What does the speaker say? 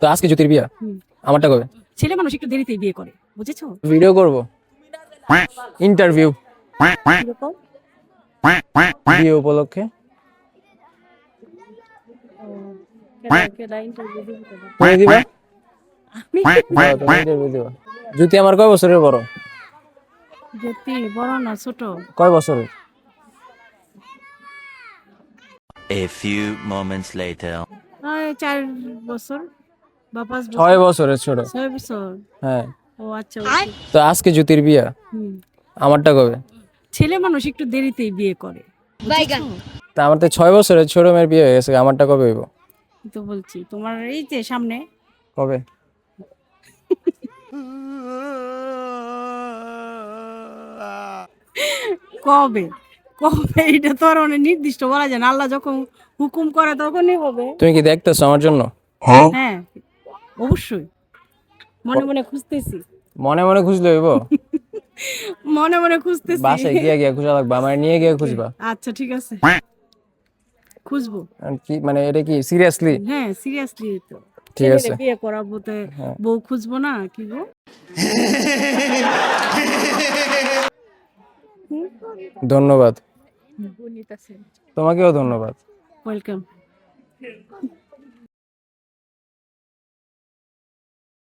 তো আজকে জ্যোতির বিয়া, আমারটা কবে? ছেলে মানুষ একটু দেরিতেই বিয়ে করে, বুঝেছো? ভিডিও করব, ইন্টারভিউ এরকম বিয়ে উপলক্ষে। তুমি দিবা? তুমি ইন্টারভিউ দিবা? জ্যোতি আমার কয় বছরের বড়? জ্যোতি বড় না ছোট? কয় বছরের? A few moments later. 4 বছর বা 5 বছর। 6 বছরের ছোট। 6 বছর। হ্যাঁ। ও আচ্ছা। তো আজকে জ্যোতির বিয়া, আমারটা কবে? ছেলে মানুষ একটু দেরিতেই বিয়ে করে, বুঝেছো? তা আমার তো 6 বছরের ছোট মেয়ের বিয়ে হয়ে গেছে, আমারটা কবে হইব? তো বলছি তোমার এই যে সামনে। কবে? কবে কবে এটা তো আর অনেক নির্দিষ্ট বলা যায় না, আল্লাহ যখন হুকুম করে তখনই হবে। তুমি কি দেখতেছো আমার জন্য? হ্যাঁ অবশ্যই, মনে মনে খুঁজতেছি। মনে মনে খুঁজলে হইব? মনে মনে খুঁজতেছি। বাসায় গিয়া গিয়া খুঁজা লাগবে, আমার নিয়ে গিয়ে খুঁজবা। আচ্ছা ঠিক আছে, খুঁজবো। আর কি মানে এটা কি সিরিয়াসলি? হ্যাঁ সিরিয়াসলি তো। ঠিক ছেলেরে আছে। বিয়ে করাবো তো হ্যাঁ। বউ খুঁজবো না কি গো? ধন্যবাদ। তোমাকেও ধন্যবাদ। ওয়েলকাম।